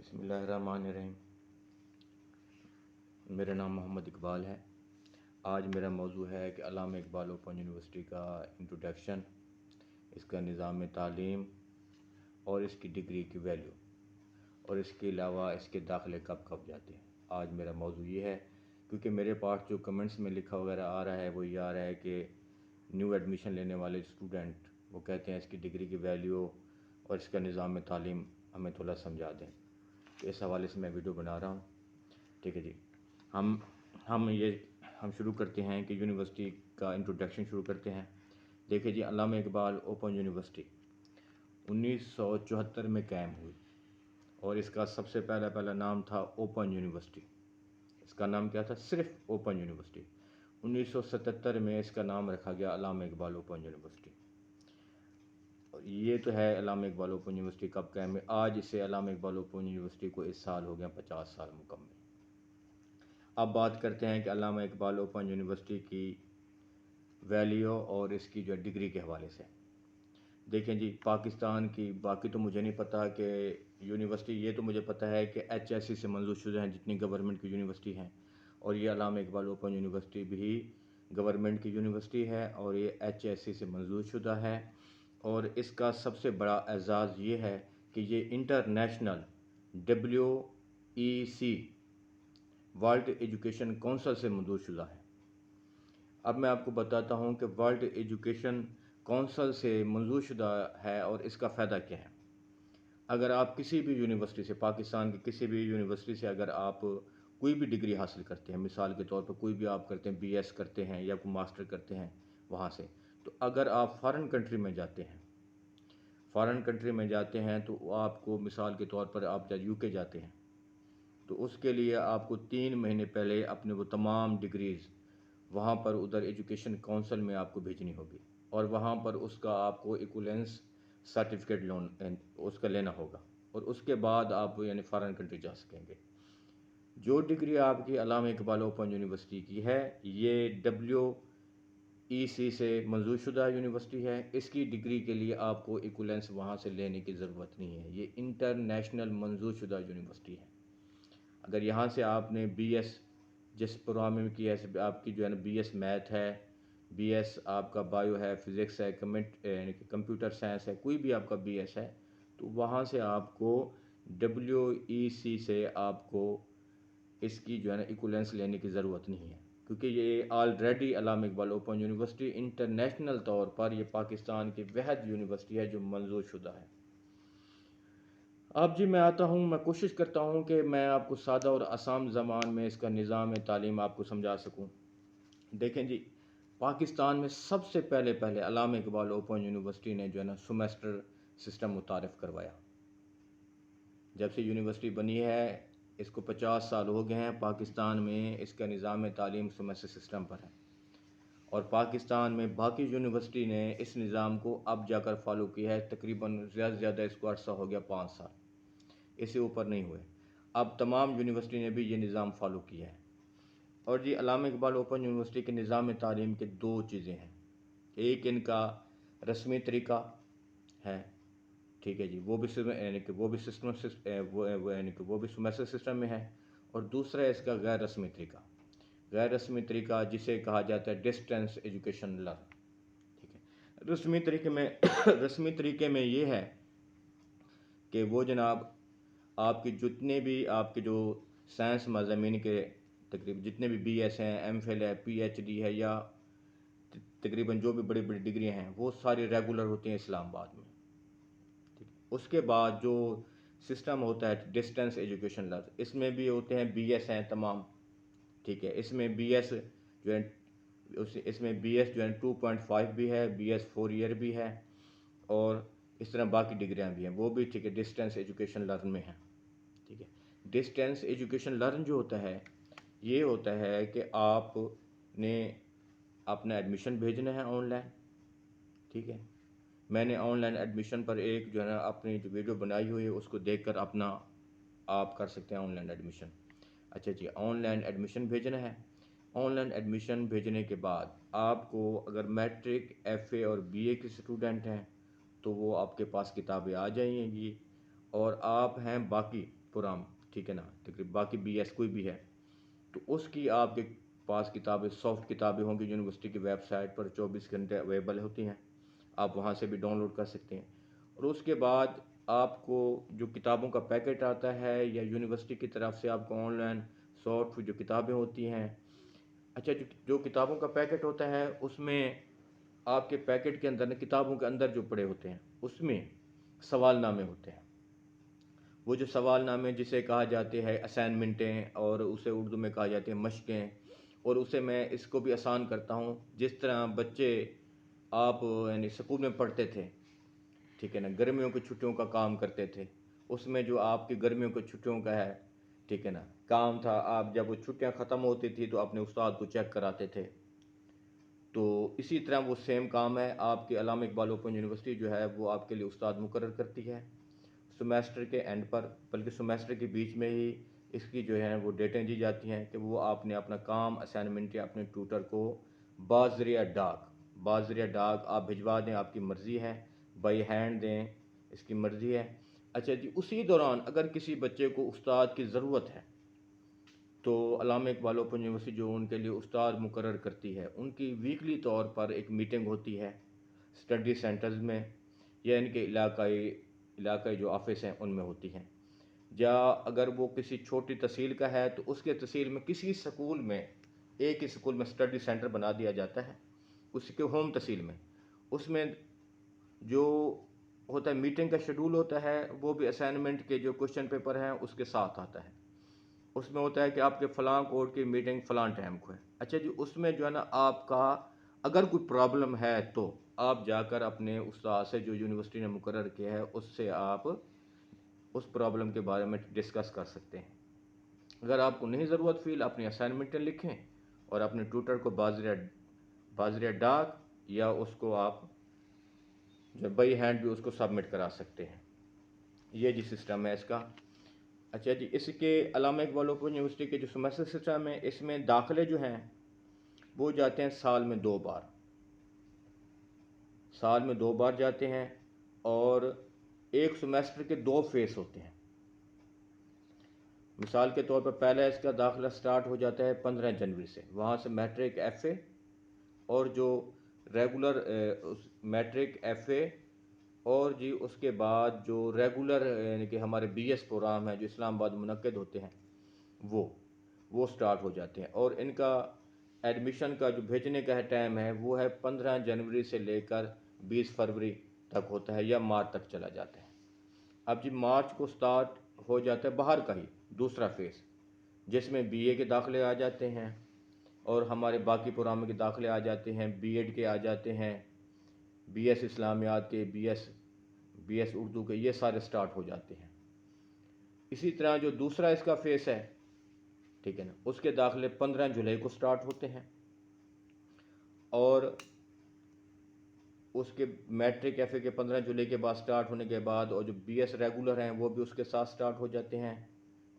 بسم اللہ الرحمن الرحیم۔ میرا نام محمد اقبال ہے۔ آج میرا موضوع ہے کہ علامہ اقبال اوپن یونیورسٹی کا انٹروڈکشن، اس کا نظام تعلیم اور اس کی ڈگری کی ویلیو، اور اس کے علاوہ اس کے داخلے کب کب جاتے ہیں۔ آج میرا موضوع یہ ہے کیونکہ میرے پاس جو کمنٹس میں لکھا وغیرہ آ رہا ہے وہ یہ آ رہا ہے کہ نیو ایڈمیشن لینے والے اسٹوڈنٹ وہ کہتے ہیں اس کی ڈگری کی ویلیو اور اس کا نظام تعلیم ہمیں تھوڑا سمجھا دیں، تو اس حوالے سے میں ویڈیو بنا رہا ہوں۔ ٹھیک ہے جی، ہم شروع کرتے ہیں کہ یونیورسٹی کا انٹروڈکشن شروع کرتے ہیں۔ دیکھیں جی، علامہ اقبال اوپن یونیورسٹی 1974 میں قائم ہوئی اور اس کا سب سے پہلا نام تھا اوپن یونیورسٹی۔ اس کا نام کیا تھا؟ صرف اوپن یونیورسٹی۔ 1977 میں اس کا نام رکھا گیا علامہ اقبال اوپن یونیورسٹی۔ اور یہ تو ہے علامہ اقبال اوپن یونیورسٹی کب قائم ہے۔ آج اسے علامہ اقبال اوپن یونیورسٹی کو اس سال ہو گیا 50 سال مکمل۔ اب بات کرتے ہیں کہ علامہ اقبال اوپن یونیورسٹی کی ویلیو اور اس کی جو ڈگری کے حوالے سے۔ دیکھیں جی، پاکستان کی باقی تو مجھے نہیں پتہ کہ یونیورسٹی، یہ تو مجھے پتہ ہے کہ HSC سے منظور شدہ ہیں جتنی گورنمنٹ کی یونیورسٹی ہیں، اور یہ علامہ اقبال اوپن یونیورسٹی بھی گورنمنٹ کی یونیورسٹی ہے اور یہ HSC سے منظور شدہ ہے۔ اور اس کا سب سے بڑا اعزاز یہ ہے کہ یہ international WEC world education council سے منظور شدہ ہے۔ اب میں آپ کو بتاتا ہوں کہ ورلڈ ایجوکیشن کونسل سے منظور شدہ ہے اور اس کا فائدہ کیا ہے۔ اگر آپ کسی بھی یونیورسٹی سے، پاکستان کی کسی بھی یونیورسٹی سے اگر آپ کوئی بھی ڈگری حاصل کرتے ہیں، مثال کے طور پر کوئی بھی آپ کرتے ہیں BS کرتے ہیں یا کوئی ماسٹر کرتے ہیں وہاں سے، تو اگر آپ فارن کنٹری میں جاتے ہیں تو آپ کو مثال کے طور پر آپ جب UK جاتے ہیں تو اس کے لیے آپ کو 3 مہینے پہلے اپنے وہ تمام ڈگریز وہاں پر ادھر ایجوکیشن کونسل میں آپ کو بھیجنی ہوگی، اور وہاں پر اس کا آپ کو ایکولنس سرٹیفکیٹ اس کا لینا ہوگا، اور اس کے بعد آپ یعنی فارن کنٹری جا سکیں گے۔ جو ڈگری آپ کی علامہ اقبال اوپن یونیورسٹی کی ہے، یہ WEC سے منظور شدہ یونیورسٹی ہے۔ اس کی ڈگری کے لیے آپ کو ایکولنس وہاں سے لینے کی ضرورت نہیں ہے، یہ انٹرنیشنل منظور شدہ یونیورسٹی ہے۔ اگر یہاں سے آپ نے BS جس پروگرام میں کی ہے، آپ کی جو ہے نا BS میتھ ہے، BS آپ کا بایو ہے، فزکس ہے، یعنی کہ کمپیوٹر سائنس ہے، کوئی بھی آپ کا BS ہے، تو وہاں سے آپ کو WEC سے آپ کو اس کی جو ہے نا ایکولنس لینے کی ضرورت نہیں ہے، کیونکہ یہ آلریڈی علامہ اقبال اوپن یونیورسٹی انٹرنیشنل طور پر یہ پاکستان کی واحد یونیورسٹی ہے جو منظور شدہ ہے۔ اب جی میں آتا ہوں، میں کوشش کرتا ہوں کہ میں آپ کو سادہ اور آسان زبان میں اس کا نظام تعلیم آپ کو سمجھا سکوں۔ دیکھیں جی، پاکستان میں سب سے پہلے علامہ اقبال اوپن یونیورسٹی نے جو ہے نا سیمیسٹر سسٹم متعارف کروایا۔ جب سے یونیورسٹی بنی ہے اس کو 50 سال ہو گئے ہیں، پاکستان میں اس کا نظام تعلیم سیمیسٹر سسٹم پر ہے، اور پاکستان میں باقی یونیورسٹی نے اس نظام کو اب جا کر فالو کیا ہے۔ تقریباً زیادہ سے زیادہ اس کو عرصہ ہو گیا 5 سال، اس سے اوپر نہیں ہوئے۔ اب تمام یونیورسٹی نے بھی یہ نظام فالو کیا ہے۔ اور جی، علامہ اقبال اوپن یونیورسٹی کے نظام تعلیم کے 2 چیزیں ہیں۔ ایک ان کا رسمی طریقہ ہے، ٹھیک ہے جی، وہ بھی سیمیسٹر سسٹم میں ہے، اور دوسرا اس کا غیر رسمی طریقہ جسے کہا جاتا ہے ڈسٹینس ایجوکیشن لرن، ٹھیک ہے۔ رسمی طریقے میں یہ ہے کہ وہ جناب آپ کی جتنے بھی آپ کے جو سائنس مضامین کے تقریباً جتنے بھی BS ہیں، MPhil ہے، PhD ہے، یا تقریباً جو بھی بڑی ڈگریاں ہیں وہ ساری ریگولر ہوتی ہیں اسلام آباد میں، ٹھیک ہے۔ اس کے بعد جو سسٹم ہوتا ہے ڈسٹینس ایجوکیشن لرن، اس میں بھی ہوتے ہیں BS ہیں تمام، ٹھیک ہے۔ اس میں BS جو ہے 2.5 بھی ہے، BS 4 ایئر بھی ہے، اور اس طرح باقی ڈگریاں بھی ہیں، وہ بھی ٹھیک ہے ڈسٹینس ایجوکیشن لرن میں ہیں، ٹھیک ہے۔ ڈسٹینس ایجوکیشن لرن جو ہوتا ہے، یہ ہوتا ہے کہ آپ نے اپنا ایڈمیشن بھیجنا ہے آن لائن، ٹھیک ہے۔ میں نے آن لائن ایڈمیشن پر ایک جو ہے نا اپنی جو ویڈیو بنائی ہوئی ہے اس کو دیکھ کر آپ کر سکتے ہیں آن لائن ایڈمیشن۔ اچھا جی، آن لائن ایڈمیشن بھیجنا ہے۔ آن لائن ایڈمیشن بھیجنے کے بعد آپ کو اگر میٹرک، FA اور BA کے اسٹوڈنٹ ہیں تو وہ آپ کے پاس کتابیں آ جائیں گی، اور آپ ہیں باقی پرام، ٹھیک ہے نا، تقریباً باقی بی ایس کوئی بھی ہے، تو اس کی آپ کے پاس کتابیں، سافٹ کتابیں ہوں گی یونیورسٹی کی ویب سائٹ پر 24 گھنٹے اویلیبل ہوتی ہیں، آپ وہاں سے بھی ڈاؤن لوڈ کر سکتے ہیں۔ اور اس کے بعد آپ کو جو کتابوں کا پیکٹ آتا ہے یا یونیورسٹی کی طرف سے آپ کو آن لائن سافٹ جو کتابیں ہوتی ہیں، اچھا جو کتابوں کا پیکٹ ہوتا ہے اس میں آپ کے پیکٹ کے اندر، کتابوں کے اندر جو پڑے ہوتے ہیں اس میں سوال نامے ہوتے ہیں، وہ جو سوال نامے جسے کہا جاتے ہیں اسائنمنٹیں، اور اسے اردو میں کہا جاتے ہیں مشقیں، اور اسے میں اس کو بھی آسان کرتا ہوں جس طرح بچے آپ یعنی اسکول میں پڑھتے تھے، ٹھیک ہے نا، گرمیوں کی چھٹیوں کا کام کرتے تھے، اس میں جو آپ کی گرمیوں کی چھٹیوں کا ہے، ٹھیک ہے نا، کام تھا، آپ جب وہ چھٹیاں ختم ہوتی تھی تو اپنے استاد کو چیک کراتے تھے، تو اسی طرح وہ سیم کام ہے آپ کے علامہ اقبال اوپن یونیورسٹی جو ہے وہ آپ کے لیے استاد مقرر کرتی ہے سمیسٹر کے اینڈ پر، بلکہ سمیسٹر کے بیچ میں ہی اس کی جو ہے وہ ڈیٹیں دی جاتی ہیں کہ وہ آپ نے اپنا کام اسائنمنٹ یا اپنے ٹیوٹر کو بازریہ ڈاک آپ بھجوا دیں، آپ کی مرضی ہے، بائی ہینڈ دیں، اس کی مرضی ہے۔ اچھا جی، اسی دوران اگر کسی بچے کو استاد کی ضرورت ہے تو علامہ اقبال اوپن یونیورسٹی جو ان کے لیے استاد مقرر کرتی ہے، ان کی ویکلی طور پر ایک میٹنگ ہوتی ہے اسٹڈی سینٹرز میں یا ان کے علاقائی جو آفس ہیں ان میں ہوتی ہیں، یا اگر وہ کسی چھوٹی تحصیل کا ہے تو اس کے تحصیل میں کسی سکول میں، ایک ہی سکول میں اسٹڈی سینٹر بنا دیا جاتا ہے اس کے ہوم تحصیل میں، اس میں جو ہوتا ہے میٹنگ کا شیڈول ہوتا ہے وہ بھی اسائنمنٹ کے جو کوشچن پیپر ہیں اس کے ساتھ آتا ہے، اس میں ہوتا ہے کہ آپ کے فلاں کوڈ کی میٹنگ فلاں ٹائم کو ہے۔ اچھا جی، اس میں جو ہے نا آپ کا اگر کوئی پرابلم ہے تو آپ جا کر اپنے استاد سے جو یونیورسٹی نے مقرر کیا ہے اس سے آپ اس پرابلم کے بارے میں ڈسکس کر سکتے ہیں۔ اگر آپ کو نہیں ضرورت فیل، اپنی اسائنمنٹیں لکھیں اور اپنے ٹیوٹر کو بازریہ ڈاک یا اس کو آپ جو بائی ہینڈ بھی اس کو سبمٹ کرا سکتے ہیں۔ یہ جی سسٹم ہے اس کا۔ اچھا جی، اس کے علامہ اقبال اوپن یونیورسٹی کے جو سیمسٹر سسٹم ہے اس میں داخلے جو ہیں وہ جاتے ہیں سال میں 2 بار جاتے ہیں، اور ایک سیمسٹر کے 2 فیس ہوتے ہیں۔ مثال کے طور پر پہلا اس کا داخلہ سٹارٹ ہو جاتا ہے 15 جنوری سے، وہاں سے میٹرک ایف اے، اور جو ریگولر میٹرک ایف اے، اور جی اس کے بعد جو ریگولر یعنی کہ ہمارے بی ایس پروگرام ہیں جو اسلام آباد منعقد ہوتے ہیں وہ سٹارٹ ہو جاتے ہیں، اور ان کا ایڈمیشن کا جو بھیجنے کا ٹائم ہے وہ ہے 15 جنوری سے لے کر 20 فروری تک ہوتا ہے، یا مارچ تک چلا جاتا ہے۔ اب جی مارچ کو سٹارٹ ہو جاتا ہے باہر کا ہی دوسرا فیس، جس میں بی اے کے داخلے آ جاتے ہیں، اور ہمارے باقی پروگراموں کے داخلے آ جاتے ہیں، بی ایڈ کے آ جاتے ہیں، بی ایس اسلامیات کے، بی ایس اردو کے، یہ سارے سٹارٹ ہو جاتے ہیں۔ اسی طرح جو دوسرا اس کا فیس ہے، ٹھیک ہے نا، اس کے داخلے 15 جولائی کو سٹارٹ ہوتے ہیں، اور اس کے میٹرک ایف اے کے 15 جولائی کے بعد سٹارٹ ہونے کے بعد، اور جو بی ایس ریگولر ہیں وہ بھی اس کے ساتھ سٹارٹ ہو جاتے ہیں،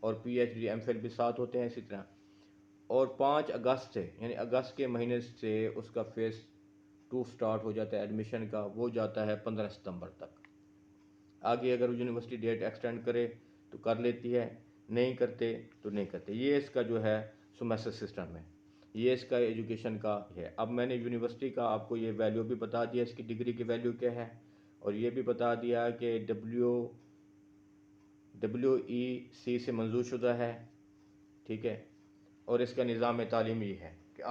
اور P H D M Phil بھی ساتھ ہوتے ہیں اسی طرح، اور 5 اگست سے یعنی اگست کے مہینے سے اس کا فیس 2 سٹارٹ ہو جاتا ہے ایڈمیشن کا، وہ جاتا ہے 15 ستمبر تک۔ آگے اگر یونیورسٹی ڈیٹ ایکسٹینڈ کرے تو کر لیتی ہے، نہیں کرتے تو نہیں کرتے۔ یہ اس کا جو ہے سیمسٹر سسٹم ہے، یہ اس کا ایجوکیشن کا ہے۔ اب میں نے یونیورسٹی کا آپ کو یہ ویلیو بھی بتا دیا، اس کی ڈگری کی ویلیو کیا ہے، اور یہ بھی بتا دیا کہ WEC سے منظور شدہ ہے، ٹھیک ہے، اور اس کا نظام تعلیم یہ ہے کہ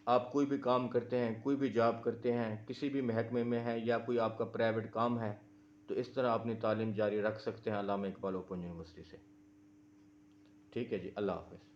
آپ کوئی بھی کام کرتے ہیں، کوئی بھی جاب کرتے ہیں، کسی بھی محکمے میں ہیں، یا کوئی آپ کا پرائیویٹ کام ہے، تو اس طرح اپنی تعلیم جاری رکھ سکتے ہیں علامہ اقبال اوپن یونیورسٹی سے۔ ٹھیک ہے جی، اللہ حافظ۔